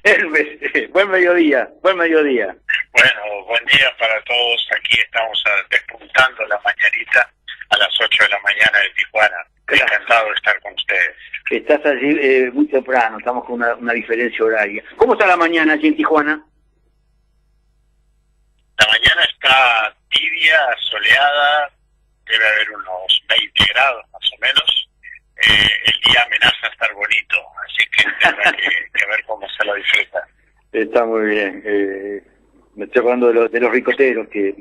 Hermes, buen mediodía, buen mediodía. Bueno, buen día para todos. Aquí estamos despuntando la mañanita a las 8 de la mañana de Tijuana. Claro. Encantado de estar con ustedes. Estás allí muy temprano, estamos con una diferencia horaria. ¿Cómo está la mañana allí en Tijuana? La mañana está tibia, soleada, debe haber unos 20 grados más o menos. El día amenaza estar bonito, así que tendrá que ver cómo se lo disfruta. Está muy bien. Me estoy hablando de los ricoteros, que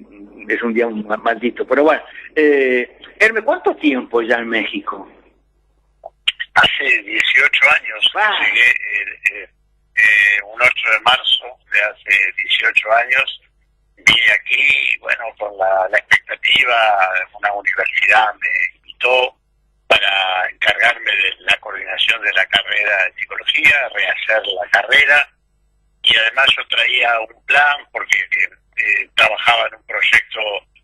es un día maldito. Pero bueno, Hermes, ¿cuánto tiempo ya en México? Hace 18 años, llegué un 8 de marzo de hace 18 años. Vine aquí, bueno, con la expectativa, una universidad me invitó para encargarme de la coordinación de la carrera de psicología, rehacer la carrera, y además yo traía un plan porque trabajaba en un proyecto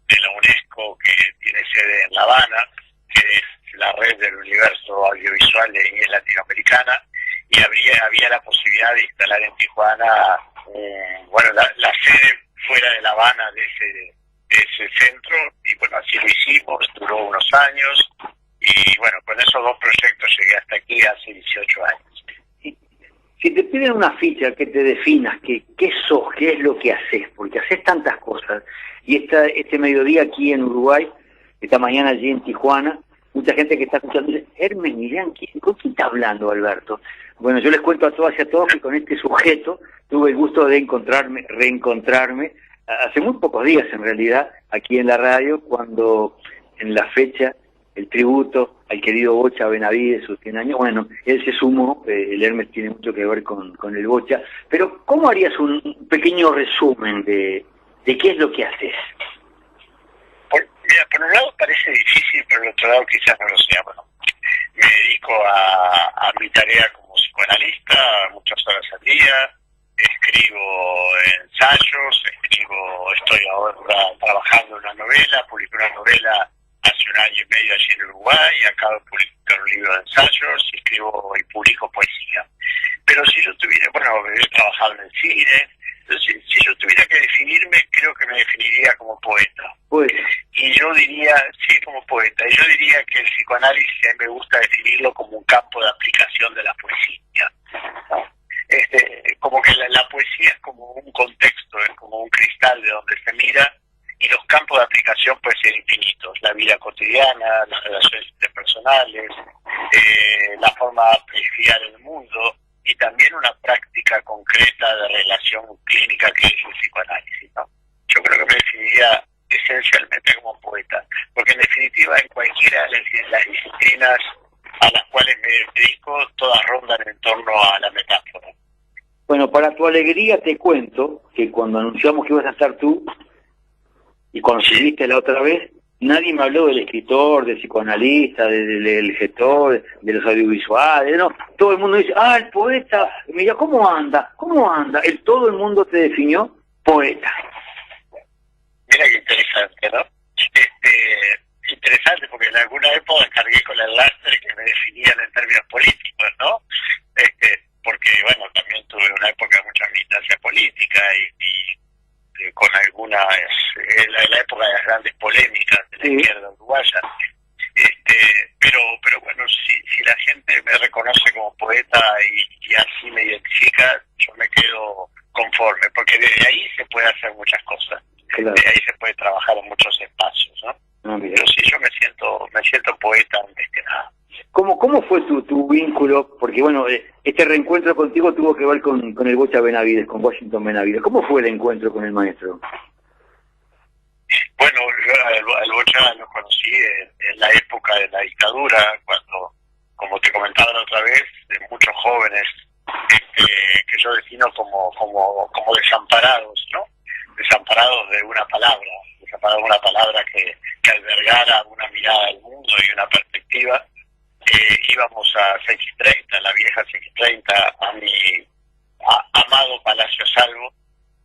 de la UNESCO que tiene sede en La Habana, que es la red del universo audiovisual de nivel latinoamericana, y había la posibilidad de instalar en Tijuana, la sede fuera de La Habana de ese centro, y bueno, así lo hicimos, duró unos años, y bueno, con esos dos proyectos llegué hasta aquí hace 18 años. Si te piden una ficha que te definas, qué sos, qué es lo que haces, porque haces tantas cosas, y este mediodía aquí en Uruguay, esta mañana allí en Tijuana, mucha gente que está escuchando dice, Hermes Millán, ¿con quién está hablando, Alberto? Bueno, yo les cuento a todas y a todos que con este sujeto tuve el gusto de reencontrarme, hace muy pocos días en realidad, aquí en la radio, cuando en la fecha, el tributo al querido Bocha Benavides, sus 100 años, bueno, él se sumó, el Hermes tiene mucho que ver con el Bocha, pero ¿cómo harías un pequeño resumen de qué es lo que haces? Mira, por un lado parece difícil, pero por otro lado quizás no lo sea. Bueno, me dedico a mi tarea como psicoanalista muchas horas al día, escribo ensayos, estoy ahora trabajando en una novela, publiqué una novela hace 1 año y medio allí en Uruguay, y acabo de publicar un libro de ensayos, escribo y publico poesía. Pero si yo tuviera, he trabajado en el cine, entonces, si yo tuviera que definirme, creo que me definiría como poeta. Pues, Y yo diría, sí, como poeta, y yo diría que el psicoanálisis me gusta definirlo como un campo de aplicación de la poesía. Como que la poesía es como un contexto, es como un cristal de donde se mira, y los campos de aplicación pueden ser infinitos: la vida cotidiana, las relaciones interpersonales, la forma de apreciar el mundo, y también una práctica concreta de relación clínica que es el psicoanálisis, ¿no? Yo creo que me definiría esencialmente como poeta, porque en definitiva en cualquiera de las disciplinas a las cuales me dedico, todas rondan en torno a la metáfora. bueno, para tu alegría te cuento que cuando anunciamos que ibas a estar tú, y cuando subiste la otra vez, nadie me habló del escritor, del psicoanalista, del gestor, de los audiovisuales, ¿no? Todo el mundo dice, el poeta, mira, ¿cómo anda? Todo el mundo te definió poeta. Mira qué interesante, ¿no? Interesante, porque en alguna época cargué con el lastre que me definían en términos políticos, ¿no? Porque, bueno, también tuve una época de mucha militancia política y con algunas, en la época de las grandes polémicas de la izquierda uruguaya. Pero bueno, si la gente me reconoce como poeta y así me identifica, yo me quedo conforme, porque desde ahí se puede hacer muchas cosas. Claro. Desde ahí se puede trabajar en muchos espacios, ¿no? Pero sí, yo me siento poeta antes que nada. ¿Cómo fue tu vínculo? Porque bueno, este reencuentro contigo tuvo que ver con el Bocha Benavides, con Washington Benavides. ¿Cómo fue el encuentro con el maestro? Bueno, yo al Bocha lo conocí en la época de la dictadura, cuando, como te comentaba la otra vez, muchos jóvenes que yo defino como desamparados, ¿no? Desamparados de una palabra que albergara una mirada al mundo y una perspectiva. Íbamos a CX30, la vieja CX30, a mi amado Palacio Salvo,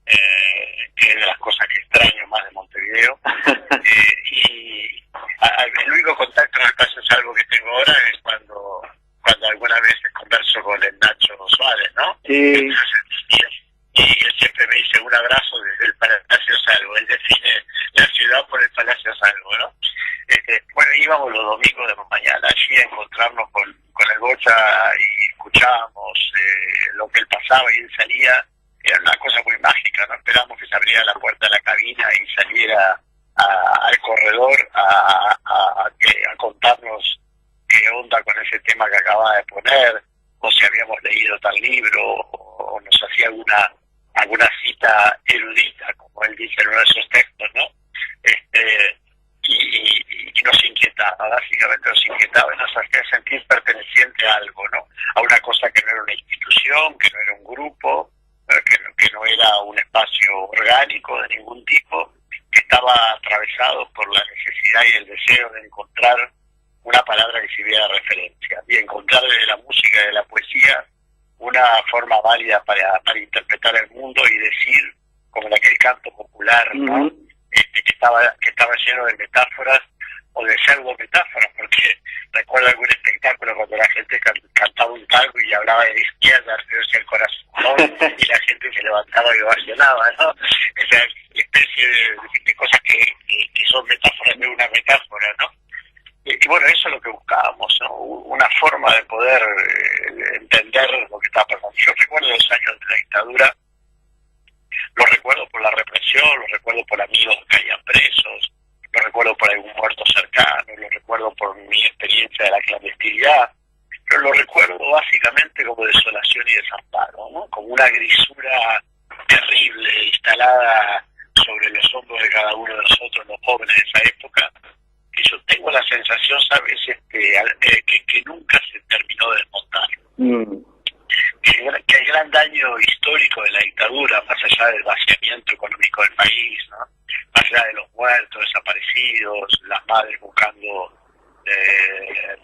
que es de las cosas que extraño más de Montevideo, y el único contacto en el Palacio Salvo que tengo ahora es cuando alguna vez converso con el Nacho Suárez, ¿no? Sí. Entonces, bocha y escuchábamos lo que él pasaba y él salía, era una cosa muy mágica, no esperábamos que se abriera la puerta de la cabina y saliera al corredor a contarnos qué onda con ese tema que acababa de poner, o si habíamos leído tal libro, o nos hacía alguna cita erudita, como él dice en uno de esos textos, ¿no? Y nos inquietaba, básicamente nos inquietaba y nos hacía sentir perteneciente a algo, ¿no? A una cosa que no era una institución, que no era un grupo, que no era un espacio orgánico de ningún tipo, que estaba atravesado por la necesidad y el deseo de encontrar una palabra que sirviera de referencia, y encontrar desde la música y de la poesía una forma válida para interpretar el mundo y decir, como en aquel canto popular, ¿no? Que estaba lleno de metáforas o de pseudo metáforas, porque recuerdo algún espectáculo cuando la gente cantaba un tango y hablaba de la izquierda, hacia el corazón, ¿no? Y la gente se levantaba y ovacionaba, ¿no? Esa especie de cosas que son metáforas de una metáfora, ¿no? Y bueno, eso es lo que buscábamos, ¿no? Una forma de poder entender lo que estaba pasando. Yo recuerdo los años de la dictadura, los recuerdo por la represión, los recuerdo por amigos que caían presos, los recuerdo por algún muerto cercano, los recuerdo por mi experiencia de la clandestinidad, pero lo recuerdo básicamente como desolación y desamparo, ¿no? Como una grisura terrible instalada sobre los hombros de cada uno de nosotros, los jóvenes de esa época, que yo tengo la sensación, ¿sabes?, que nunca se terminó de desmontar. Que el gran daño histórico de la dictadura, más allá del vaciamiento económico del país, ¿no? Más allá de los muertos, desaparecidos, las madres buscando,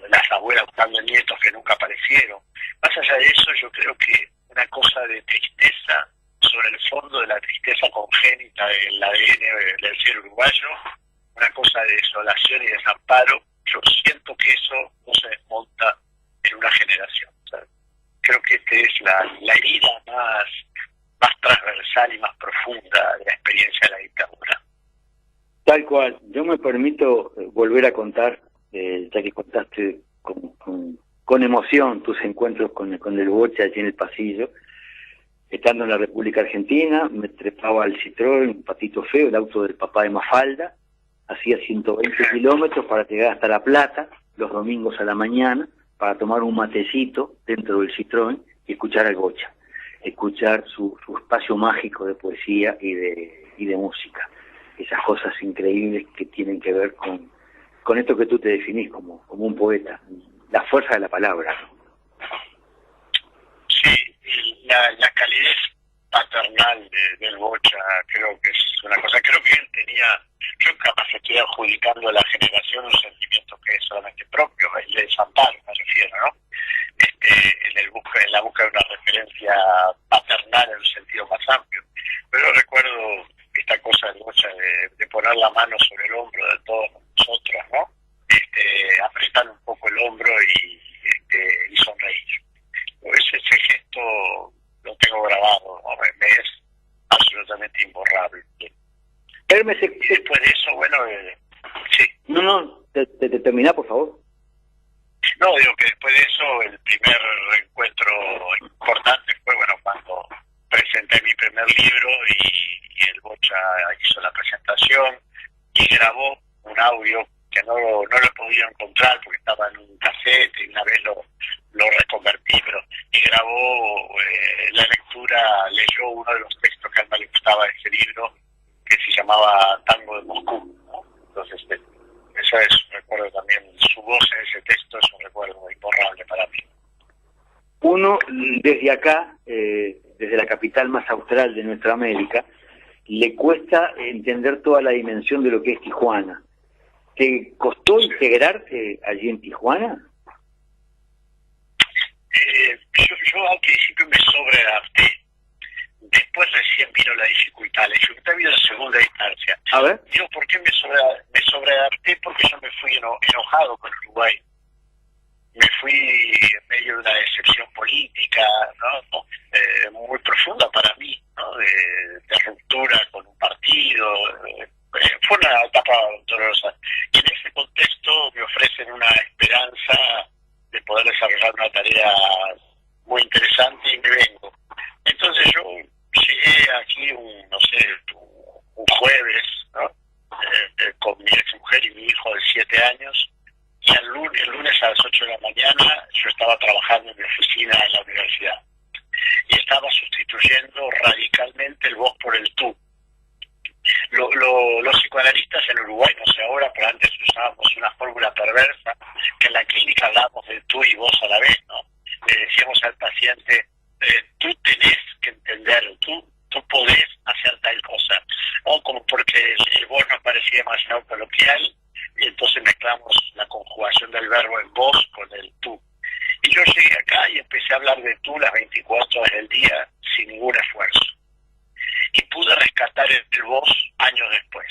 las abuelas buscando nietos que nunca aparecieron, más allá de eso, yo creo que una cosa de tristeza, sobre el fondo de la tristeza congénita del ADN del ser uruguayo, una cosa de desolación y desamparo, yo siento que eso no se desmonta en una generación, ¿sabes? Creo que esta es la herida más transversal y más profunda de la experiencia de la dictadura. Tal cual. Yo me permito volver a contar, ya que contaste con emoción tus encuentros con el bocha allí en el pasillo. Estando en la República Argentina, me trepaba al Citroën, un patito feo, el auto del papá de Mafalda, hacía 120 kilómetros para llegar hasta La Plata, los domingos a la mañana, para tomar un matecito dentro del Citroën y escuchar al bocha, escuchar su espacio mágico de poesía y de música. Esas cosas increíbles que tienen que ver con esto que tú te definís como un poeta, la fuerza de la palabra. Sí, la calidez paternal del bocha creo que es una cosa, creo que él tenía, yo capaz estoy adjudicando a la generación un sentimiento que es solamente propio, el de desamparo me refiero, ¿no? En la búsqueda de una referencia paternal en un sentido más amplio. Pero recuerdo esta cosa del bocha de poner la mano sobre el hombro de todos nosotros, ¿no? Apretar un poco el hombro y sonreír. Ese gesto lo tengo grabado, ¿no? Me es absolutamente imborrable. Hermes, y después de eso, bueno, sí. No, te terminá, por favor. No, digo que después de eso, el primer encuentro importante fue, bueno, cuando presenté mi primer libro y el bocha hizo la presentación y grabó un audio que no lo he podido encontrar porque estaba en un cassette y una vez lo reconvertí, pero y grabó la lectura, leyó uno de los textos que a él me gustaba de ese libro, que se llamaba Tango de Moscú, ¿no? Entonces, eso es un recuerdo también, su voz en ese texto es un recuerdo imborrable para mí. Uno, desde acá, desde la capital más austral de nuestra América, le cuesta entender toda la dimensión de lo que es Tijuana. ¿Te costó integrarte allí en Tijuana? Yo al principio me sobreadapté, después recién vino la dificultad, la dificultad vino en segunda instancia. A ver. Digo, ¿por qué me sobreadapté? Porque yo me fui enojado con Uruguay. Me fui en medio de una decepción política, ¿no? Muy profunda para mí, ¿no? De ruptura con un partido. Fue una etapa dolorosa. Y en ese contexto me ofrecen una esperanza de poder desarrollar una tarea cambiando radicalmente el vos por el tú. Los psicoanalistas en Uruguay, no sé ahora, pero antes usábamos una fórmula perversa, que en la clínica hablábamos de tú y vos a la vez, ¿no? Le decíamos al paciente, tú tenés que entender, tú podés hacer tal cosa, o como porque el vos nos parecía demasiado coloquial, y entonces mezclamos la conjugación del verbo en vos con el tú. Y yo llegué acá y empecé a hablar de tú las 24 horas del día sin ningún esfuerzo. Y pude rescatar el vos años después.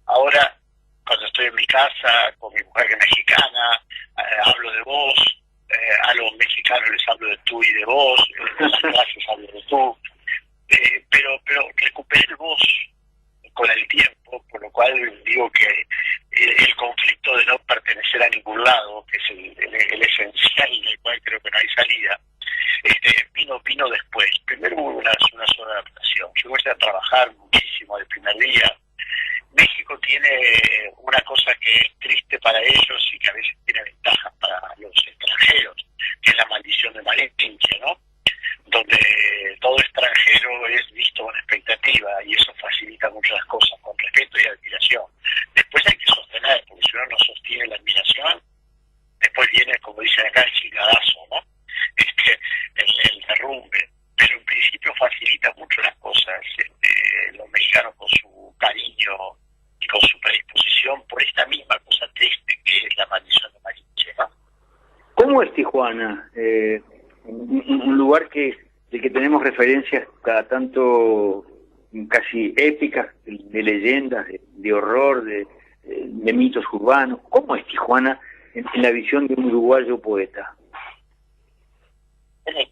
Ahora, cuando estoy en mi casa con mi mujer que es mexicana, hablo de vos, a los mexicanos les hablo de tú y de vos, en las clases hablo de tú, pero recuperé el vos con el tiempo, por lo cual digo que el conflicto de no pertenecer a ningún lado, que es el esencial del cual creo que no hay salida, vino después. Primero hubo una sola adaptación. Yo empecé a trabajar muchísimo el primer día. México tiene una cosa que es triste para ellos y que a veces tiene ventajas para los extranjeros, que es la maldición de Malinche, ¿no? Donde todo extranjero es visto con expectativa y eso facilita muchas cosas, con respeto y admiración. Después hay que sostener, porque si uno no sostiene la admiración, después viene, como dicen acá, el chingadazo, ¿no? El derrumbe. Pero en principio facilita mucho las cosas. Los mexicanos con su cariño y con su predisposición por esta misma cosa triste que es la maldición de Malinche, ¿no? ¿Cómo es Tijuana? Un lugar del que tenemos referencias cada tanto casi épicas, de leyendas, de horror, de mitos urbanos. ¿Cómo es Tijuana en la visión de un uruguayo poeta?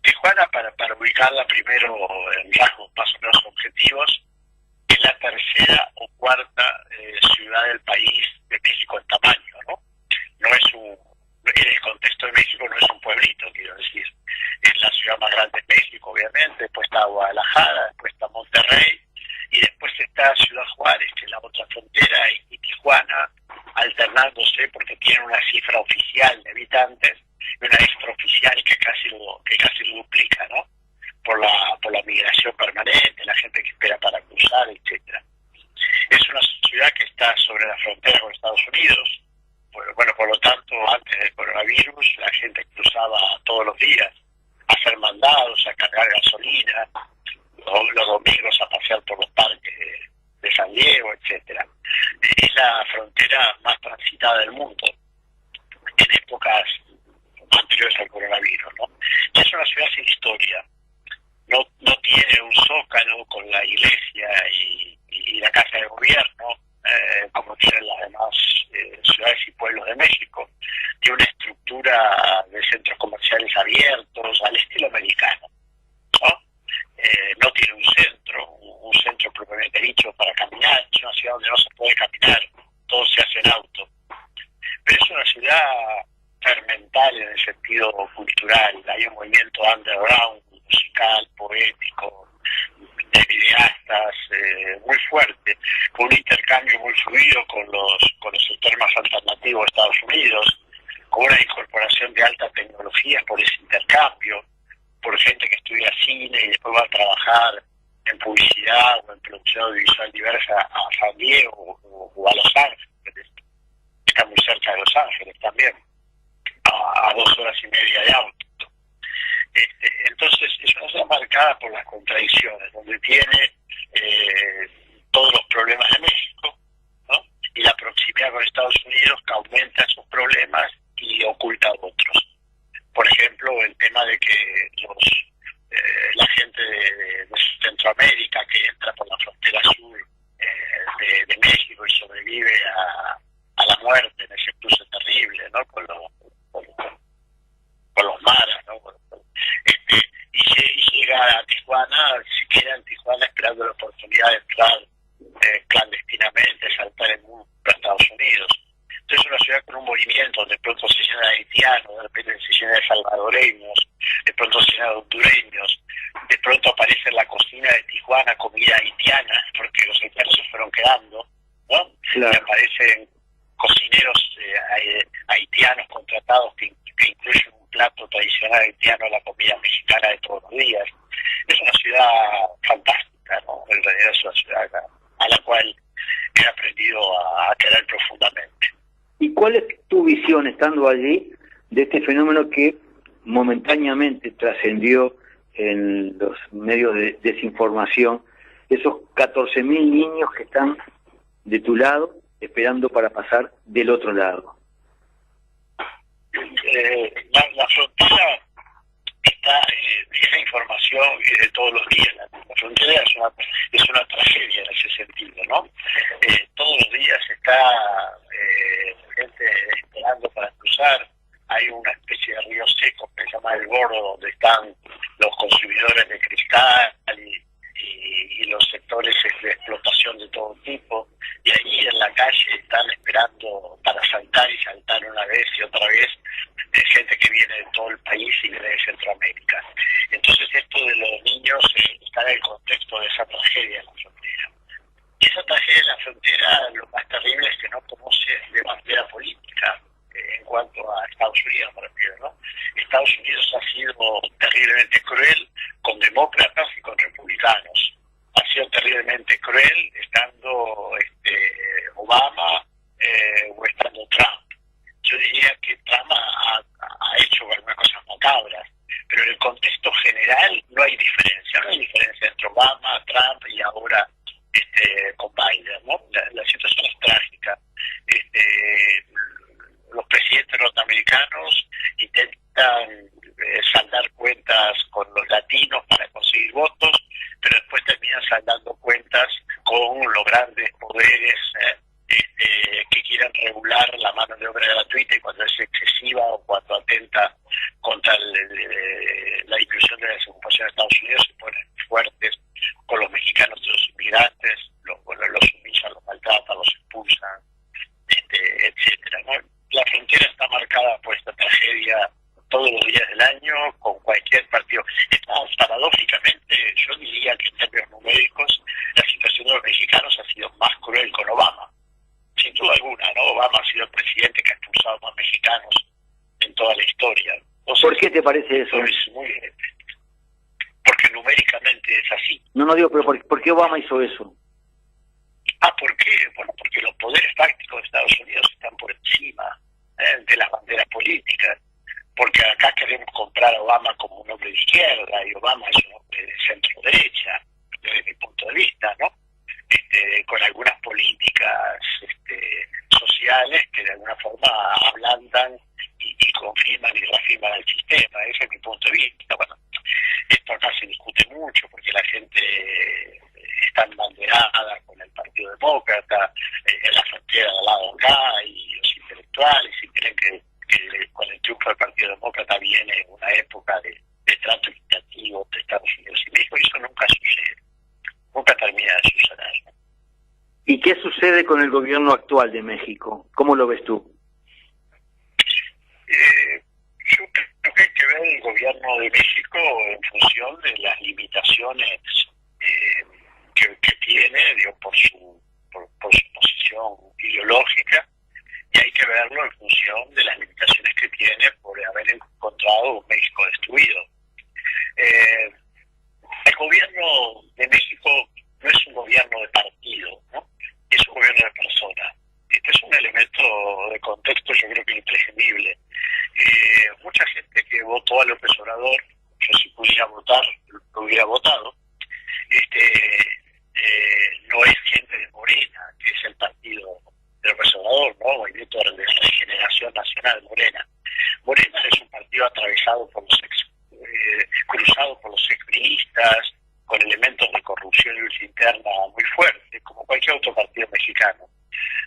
Tijuana, para ubicarla primero en rasgos más o menos objetivos, es la tercera o cuarta ciudad del país de México en tamaño, ¿no? No es en el contexto de México no es un pueblito, quiero decir. Es la ciudad más grande de México, obviamente, después está Guadalajara, después está Monterrey, y después está Ciudad Juárez, que es la otra frontera, y Tijuana, alternándose porque tiene una cifra oficial de habitantes y una extraoficial que casi lo duplica, ¿no? Por la migración permanente, la gente que espera para cruzar, etcétera. Es una ciudad que está sobre la frontera con Estados Unidos. Bueno, por lo tanto, antes del coronavirus, la gente cruzaba todos los días a hacer mandados, a cargar gasolina, los domingos a pasear por los parques de San Diego, etcétera. Es la frontera más transitada del mundo en épocas anteriores al coronavirus, ¿no? Y es una ciudad sin historia. No tiene un zócalo con la iglesia y la casa de gobierno, como tienen las demás ciudades y pueblos de México. Tiene una estructura de centros comerciales abiertos al estilo americano, ¿no? No tiene un centro propiamente dicho para caminar. Es una ciudad donde no se puede caminar, todo se hace en auto. Pero es una ciudad fermental en el sentido cultural. Hay un movimiento underground, musical, poético, de videastas, muy fuerte, con un intercambio muy fluido con los sectores más alternativos de Estados Unidos, con una incorporación de alta tecnología por ese intercambio, por gente que estudia cine y después va a trabajar en publicidad o en producción audiovisual diversa a San Diego o a Los Ángeles. Está muy cerca de Los Ángeles también, a 2 horas y media de auto. Entonces es una ciudad marcada por las contradicciones, donde tiene todos los problemas de México, ¿no? Y la proximidad con Estados Unidos que aumenta esos problemas y oculta otros. Por ejemplo, el tema de que la gente de Centroamérica que entra por la frontera sur de México y sobrevive a la muerte en ese cruce terrible, ¿no? Con los maras, ¿no? Y llega a Tijuana, se queda en Tijuana esperando la oportunidad de entrar clandestinamente, saltar el mundo a Estados Unidos. Entonces es una ciudad con un movimiento, de pronto se llena de haitianos, de repente se llena de salvadoreños, de pronto se llena de hondureños, de pronto aparece en la cocina de Tijuana comida haitiana, porque los haitianos se fueron quedando, ¿no? Claro. Y aparecen cocineros haitianos contratados que incluyen un plato tradicional haitiano a la comida mexicana de todos los días. Es una ciudad es una ciudad a la cual he aprendido a querer profundamente. ¿Y cuál es tu visión, estando allí, de este fenómeno que momentáneamente trascendió en los medios de desinformación, esos 14.000 niños que están de tu lado esperando para pasar del otro lado? La frontera está, esa información es de todos los días. La frontera es una tragedia en ese sentido, ¿no? Todos los días está gente esperando para cruzar. Hay una especie de río seco que se llama El Gordo, donde están los consumidores de cristal y los sectores de explotación de todo tipo, y ahí en la calle están esperando para saltar y saltar una vez y otra vez, gente que viene de todo el país y viene de Centroamérica. Entonces esto de los niños está en el contexto de esa tragedia en la frontera. Y esa tragedia en la frontera, lo más terrible es que no conoce de bandera política en cuanto a Estados Unidos, me refiero, ¿no? Estados Unidos ha sido terriblemente cruel con demócratas y con republicanos. Ha sido terriblemente cruel estando Obama o estando Trump. Yo diría que Trump ha hecho algunas cosas macabras, pero en el contexto general no hay diferencia. No hay diferencia entre Obama, Trump y ahora con Biden, ¿no? La situación es trágica. Los presidentes norteamericanos intentan saldar cuentas con los latinos para conseguir votos, pero después terminan saldando cuentas con los grandes poderes que quieran regular la mano de obra gratuita, y cuando es excesiva o cuando atenta contra la inclusión de la desocupación de Estados Unidos, se ponen fuertes con los mexicanos y los inmigrantes, los humillan, los maltratan, los expulsan, etcétera, ¿no? La frontera está marcada por esta tragedia todos los días del año, con cualquier partido. Paradójicamente, yo diría que en términos numéricos, la situación de los mexicanos ha sido más cruel con Obama. Sin duda alguna, ¿no? Obama ha sido el presidente que ha expulsado más mexicanos en toda la historia. Entonces, ¿por qué te parece eso? Porque numéricamente es así. No digo, pero ¿por qué Obama hizo eso? ¿Por qué? Bueno, porque los poderes fácticos de Estados Unidos están por encima de las banderas políticas. Porque acá queremos comprar a Obama como un hombre de izquierda, y Obama es un hombre de centro-derecha, desde mi punto de vista, ¿no? Con algunas políticas sociales que de alguna forma ablandan y confirman y reafirman el sistema. Ese es mi punto de vista. Bueno, esto acá se discute mucho porque la gente está embanderada con el Partido Demócrata, en la frontera al lado acá, y los intelectuales, y creen que con el triunfo del Partido Demócrata viene una época de trato equitativo de Estados Unidos y México, y eso nunca sucede, nunca termina de suceder. ¿Y qué sucede con el gobierno actual de México? ¿Cómo lo ves tú? Yo creo que hay que ver el gobierno de México en función de las limitaciones que tiene, digo, por su posición ideológica, y hay que verlo en función de las limitaciones que tiene por haber encontrado un México destruido. El gobierno de México no es un gobierno de partido, ¿no? Es un gobierno de personas. Este es un elemento de contexto, yo creo que imprescindible. Mucha gente que votó a López Obrador, yo si pudiera votar, lo hubiera votado, no es gente de Morena, que es el partido de López Obrador, ¿no? Movimiento de Regeneración Nacional, Morena. Morena es un partido atravesado por cruzado por los expriistas, con elementos de corrupción y lucha interna muy fuertes, como cualquier otro partido mexicano.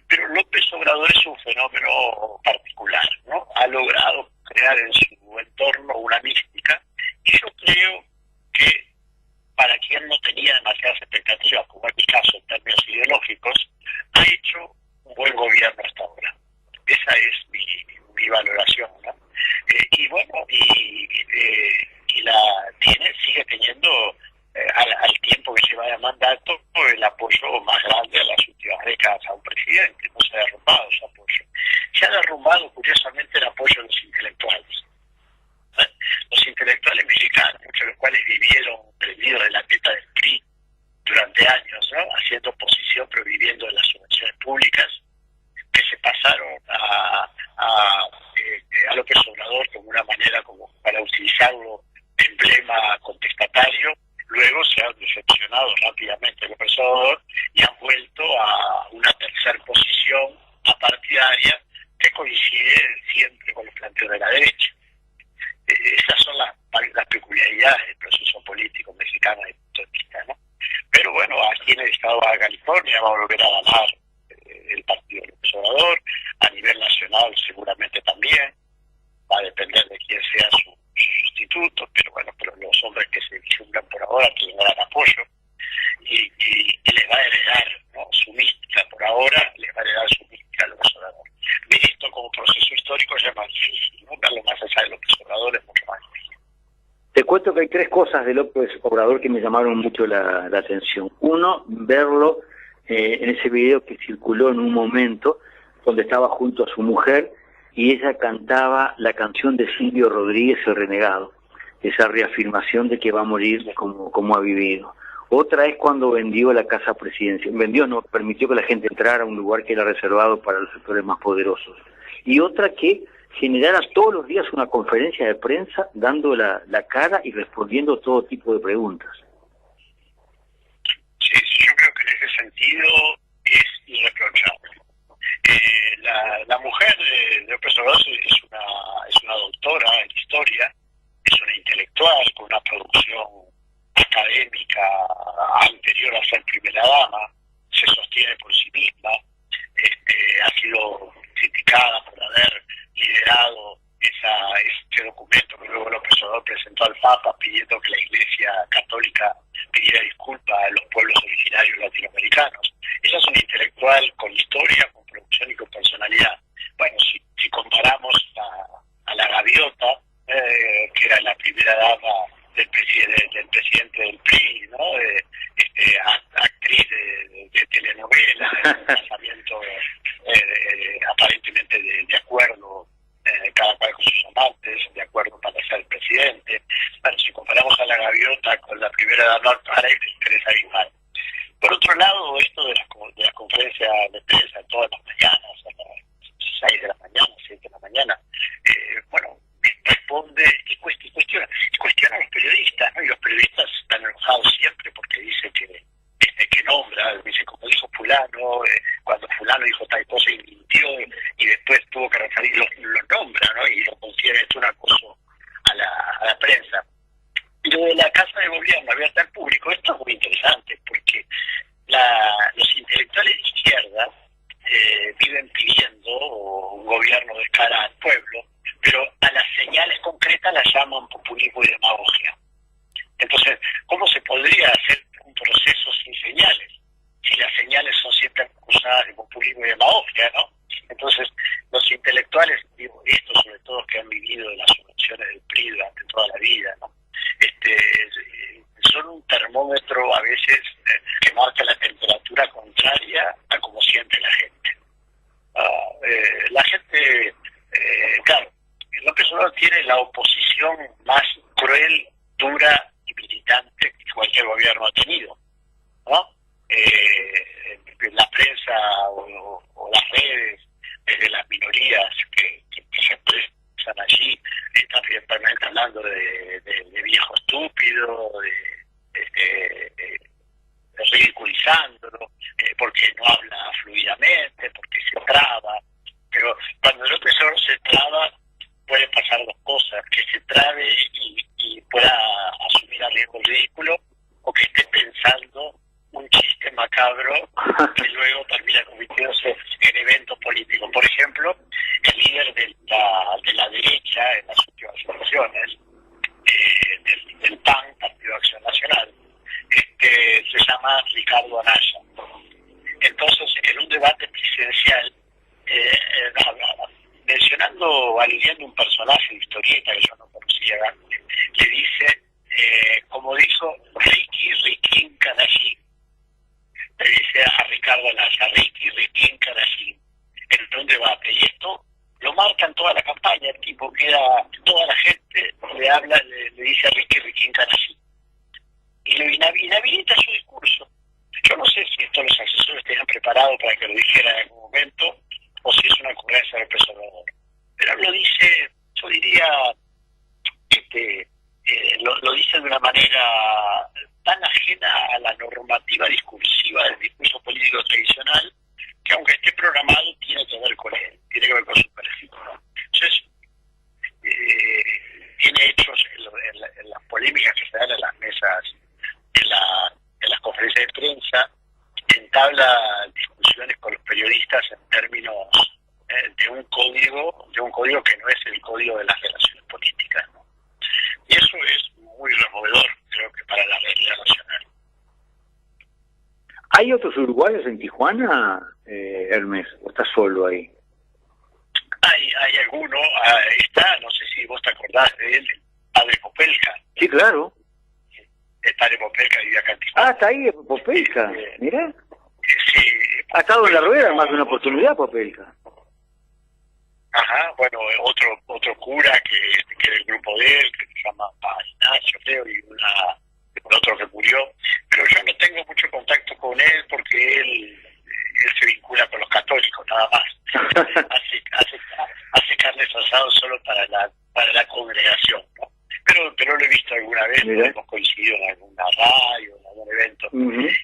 Pero López Obrador es un fenómeno particular, ¿no? Ha logrado crear en su entorno una mística, y yo creo que para quien no tenía demasiadas expectativas, como es mi caso en términos ideológicos, ha hecho un buen gobierno hasta ahora. Esa es mi valoración, ¿no? Y bueno, sigue teniendo al tiempo que lleva de mandato el apoyo más grande de las últimas décadas a un presidente. No se ha derrumbado ese apoyo. Se ha derrumbado curiosamente el apoyo de los intelectuales. Los intelectuales mexicanos, muchos de los cuales vivieron prendidos de la teta del PRI durante años, públicas que se pasaron a López Obrador como una manera como para utilizarlo de emblema contestatario. Luego se han decepcionado rápidamente de López Obrador y han vuelto a una tercera posición apartidaria que coincide siempre con los planteos de la derecha. Esas son las peculiaridades del proceso político mexicano desde mi punto de vista, ¿no? Pero bueno, aquí en el estado de California va a volver a ganar el partido del López Obrador, a nivel nacional seguramente también, va a depender de quién sea su sustituto, pero bueno, pero los hombres que se vislumbran por ahora tienen gran apoyo y les va a heredar, ¿no?, su mística. Por ahora les va a heredar su mística al López Obrador. Ver esto como proceso histórico ya es más difícil, ¿no? Verlo más allá de López Obrador es mucho más difícil. Te cuento que hay 3 cosas de López Obrador que me llamaron mucho la atención. Uno, verlo en ese video que circuló en un momento donde estaba junto a su mujer y ella cantaba la canción de Silvio Rodríguez, El Renegado, esa reafirmación de que va a morir como ha vivido. Otra es cuando vendió la casa presidencial, permitió que la gente entrara a un lugar que era reservado para los sectores más poderosos. Y otra que generara todos los días una conferencia de prensa dando la cara y respondiendo todo tipo de preguntas. Sí, yo creo que en ese sentido es irreprochable. La mujer de López Obrador es una doctora en historia, es una intelectual con una producción académica anterior a ser primera dama, se sostiene por sí misma, ha sido criticada por haber liderado ese documento que luego López Obrador presentó al Papa pidiendo que la Iglesia Católica pidiera disculpas a los pueblos originarios latinoamericanos. Ella es una intelectual con historia, con producción y con personalidad. Bueno, si comparamos a la Gaviota, que era la primera dama del presidente del PRI, ¿no? Actriz de telenovela, casamiento aparentemente de acuerdo, cada cual con sus amantes, de acuerdo para ser presidente. Bueno, si comparamos a la Gaviota con la primera dama actual, hay diferencia abismal. Por otro lado, esto de las conferencias de prensa todas las mañanas, a las 6 de la mañana, 7 de la mañana, bueno, responde y cuestiona a los periodistas, ¿no? Y los periodistas están enojados siempre porque dice que nombra, dice como dijo fulano, cuando fulano dijo tal cosa y mintió y después tuvo que referir, lo nombra, ¿no? Y lo considera esto un acoso a la prensa. Y lo de la Casa de Gobierno abierta al público, esto es muy interesante porque los intelectuales de izquierda viven pidiendo un gobierno de cara al pueblo, pero a las señales concretas las llaman populismo y demagogia. Entonces, ¿cómo se podría hacer un proceso sin señales? Si las señales son siempre acusadas de populismo y demagogia, ¿no? Entonces, los intelectuales, digo, estos sobre todo que han vivido de las subvenciones del PRI durante toda la vida, ¿no? Son un termómetro a veces que marca la temperatura contraria a como siente la gente. La gente, claro, López Obrador tiene la oposición más cruel, dura y militante que cualquier gobierno ha tenido, ¿no? La prensa o las redes, desde las minorías que se expresan allí, están permanentemente hablando de viejo estúpido, ridiculizándolo, porque no habla fluidamente, porque se traba. Pero cuando López Obrador se traba, pueden pasar dos cosas: que se trabe y pueda asumir a riesgo el ridículo, o que esté pensando un chiste macabro que luego termina convirtiéndose en evento político. Por ejemplo, el líder de la derecha en las últimas elecciones, del PAN, Partido de Acción Nacional, se llama Ricardo Anaya. Entonces, en un debate presidencial, mencionando, alineando un personaje de historieta que yo no conocía, le dice, como dijo Ricky Canallín, le dice a Ricardo Anaya, Ricky Canallín, en un debate. Y esto lo marcan toda la campaña, el tipo queda, toda la gente le habla, le dice a Ricky Canallín. Y le inhabilita su discurso. Yo no sé si esto los asesores tenían preparado preparado para que lo dijera en algún momento, o si es una ocurrencia del preservador. Pero lo dice, yo diría, lo dice de una manera tan ajena a la normativa discursiva del discurso político tradicional, que aunque esté programado, tiene que ver con él, tiene que ver con su perfil, ¿no? Entonces, tiene hechos en las polémicas que se dan en las mesas, en las conferencias de prensa, entabla discusiones con los periodistas en términos de un código que no es el código de las relaciones políticas, ¿no? Y eso es muy removedor, creo que para la realidad nacional. ¿Hay otros uruguayos en Tijuana, Hermes? ¿O estás solo ahí? Hay alguno, está, no sé si vos te acordás de él, el padre Popelka. Sí, claro. El padre Popelka vivía acá en Tijuana. Ah, está ahí Popelka, mirá. Sí. Ha estado en la rueda en más de una oportunidad, Popelka. Ajá, bueno, otro cura que era el grupo de él, que se llama Ignacio, creo, y otro que murió. Pero yo no tengo mucho contacto con él porque él se vincula con los católicos, nada más. hace carnes asados solo para la congregación, ¿no? Pero lo he visto alguna vez, hemos coincidido en alguna radio, en algún evento.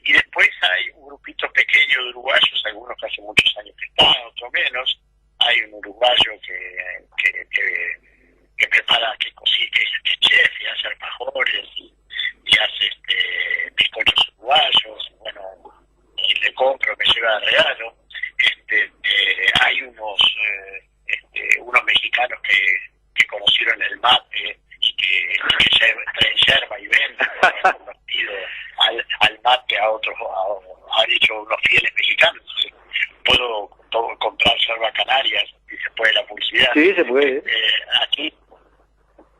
Y después hay un grupito pequeño de uruguayos, algunos que hace muchos años que están, otros menos. Hay un uruguayo que prepara, que es chef y hace alfajores y hace bizcochos uruguayos, bueno, y le compro, me lleva de regalo. Hay unos mexicanos que conocieron el mate y que traen yerba y venden, han convertido al mate a otros, han hecho unos fieles mexicanos. Puedo comprar yerba Canarias, si se puede la publicidad. Sí, se puede. Aquí,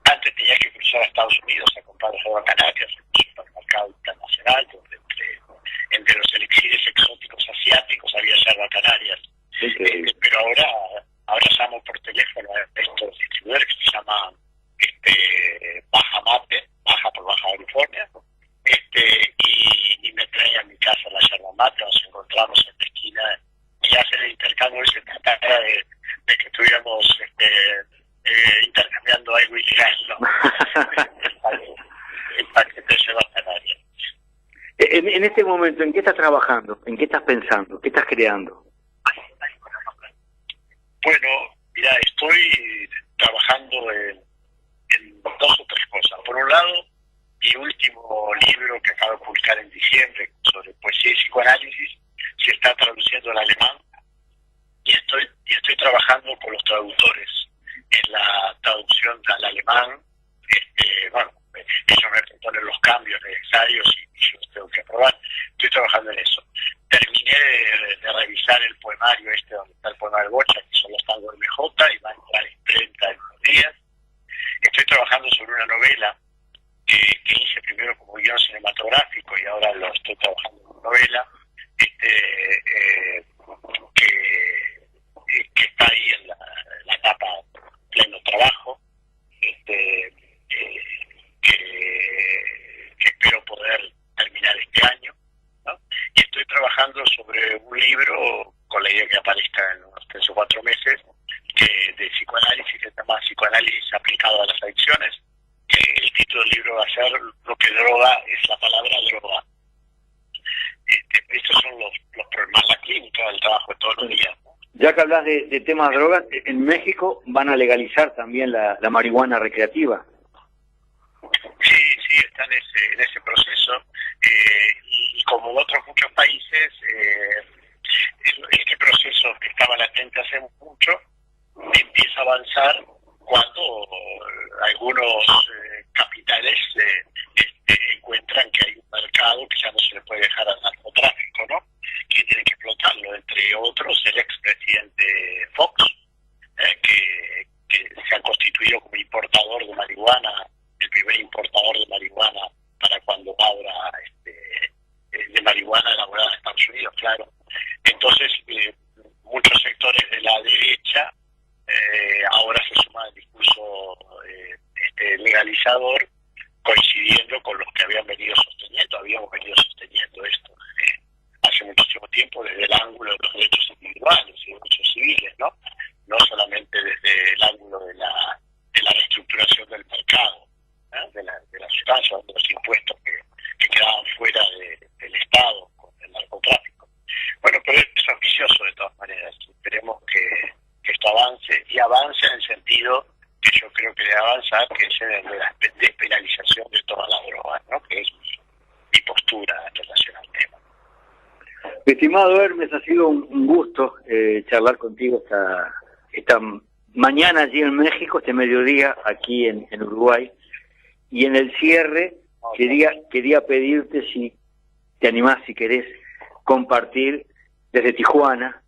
antes tenías que cruzar a Estados Unidos a comprar yerba Canarias en un supermercado internacional, donde entre los elixires exóticos asiáticos había yerba Canarias. Pero ahora llamo por teléfono a estos distribuidores que se llaman Baja Mate, Baja por Baja California, y me traen a mi casa la yerba mate, nos encontramos en la esquina y hacen el intercambio, y se tratara de que estuviéramos intercambiando algo ilegal, ¿no? el paquete de yerba Canarias. En este momento, ¿en qué estás trabajando? ¿En qué estás pensando? ¿Qué estás creando? Bueno, mira, estoy trabajando en dos o tres cosas. Por un lado, mi último libro que acabo de publicar en diciembre sobre poesía y psicoanálisis se está traduciendo al alemán y estoy trabajando con los traductores en la traducción al alemán. Ellos me proponen los cambios necesarios y yo los tengo que aprobar. Estoy trabajando en eso. Terminé de revisar el poemario donde está el poema de Bocha, que son los tangos de MJ, y va a entrar en imprenta en unos días. Estoy trabajando sobre una novela que hice primero como guión cinematográfico y ahora lo estoy trabajando como novela, que está ahí en la etapa pleno trabajo, que espero poder terminar este año, ¿no? Y estoy trabajando sobre un libro con la idea que aparezca en unos 3 o 4 meses de psicoanálisis, que se llama Psicoanálisis aplicado a las adicciones. El título del libro va a ser Lo que droga es la palabra droga. Estos son los problemas, la clínica del trabajo de todos los días, ¿no? Ya que hablas de temas de drogas, en México van a legalizar también la marihuana recreativa. Sí, está en ese proceso. Y como en otros muchos países, este proceso que estaba latente hace mucho empieza a avanzar cuando algunos capitales encuentran que hay un mercado que ya no se le puede dejar al narcotráfico, ¿no? Que tienen que explotarlo, entre otros el expresidente Fox, que se ha constituido como importador de marihuana, el primer importador de marihuana para cuando abra de marihuana elaborada en Estados Unidos, claro. Entonces, muchos sectores de la derecha ahora se suman al discurso legalizador, coincidiendo con los que habíamos venido sosteniendo esto hace muchísimo tiempo desde el ángulo avanzar, que es el de la despenalización de todas las drogas, ¿no? Que es mi postura en relación al tema. Estimado Hermes, ha sido un gusto charlar contigo esta mañana allí en México, este mediodía aquí en Uruguay. Y en el cierre quería pedirte si te animás, si querés compartir desde Tijuana,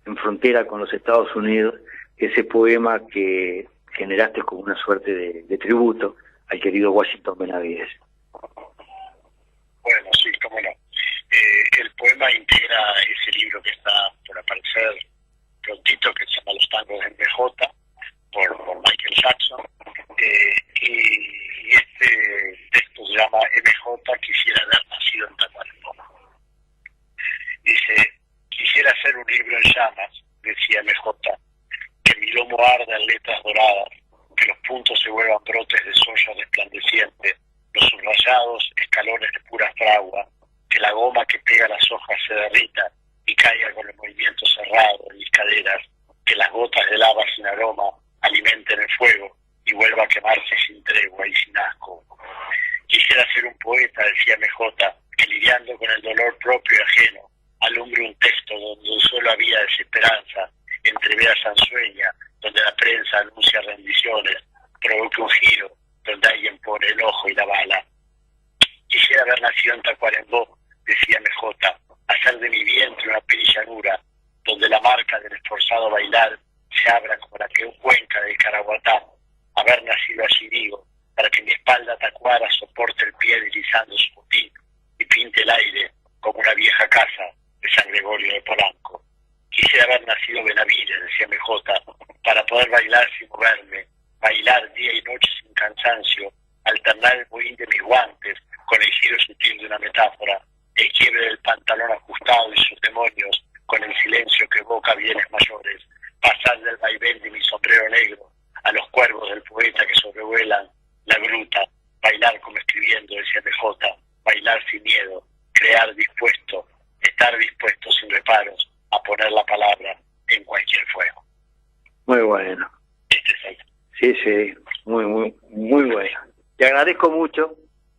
en frontera con los Estados Unidos, ese poema que generaste como una suerte de tributo al querido Washington Benavides. Bueno, sí, cómo no. El poema integra ese libro que está por aparecer prontito, que se llama Los tangos de MJ, por Michael Jackson, y este texto se llama MJ, quisiera haber nacido en Tacuarembó. Dice: quisiera hacer un libro en llamas, decía MJ, que mi lomo arda en letras doradas, que los puntos se vuelvan brotes de soya resplandeciente, los subrayados escalones de pura fragua, que la goma que pega las hojas se derrita y caiga con el movimiento cerrado en mis caderas, que las gotas de lava sin aroma alimenten el fuego y vuelva a quemarse sin tregua y sin asco. Quisiera ser un poeta, decía MJ, que lidiando con el dolor propio y ajeno, alumbre un texto donde solo había desesperanza, entrevea sansueña, donde la prensa anuncia rendiciones, provoque un giro, donde alguien pone el ojo y la bala. Quisiera haber nacido en Tacuarembó, decía MJ, hacer de mi vientre una perillanura, donde la marca del esforzado bailar se abra como la que cuenca del Caraguatá. Haber nacido allí, digo, para que mi espalda tacuara soporte el pie deslizando su botín y pinte el aire como una vieja casa de San Gregorio de Polanco. Quisiera haber nacido Benavides, decía MJ, para poder bailar sin moverme, bailar día y noche sin cansancio, alternar el bohín de mis guantes con el giro sutil de una metáfora, el quiebre del pantalón ajustado y sus demonios con el silencio que evoca bienes mayores, pasar del vaivén de mi sombrero negro a los cuervos del poeta que sobrevuelan la gruta, bailar como escribiendo, decía MJ, bailar sin miedo, crear dispuesto, estar dispuesto sin reparos a poner la palabra en cualquier fuego. Muy bueno. Este es el... Sí, muy bueno. Te agradezco mucho,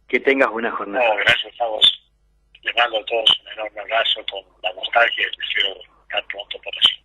que tengas buena jornada. No, gracias a vos. Les mando a todos un enorme abrazo con la nostalgia y el deseo de estar pronto por allí.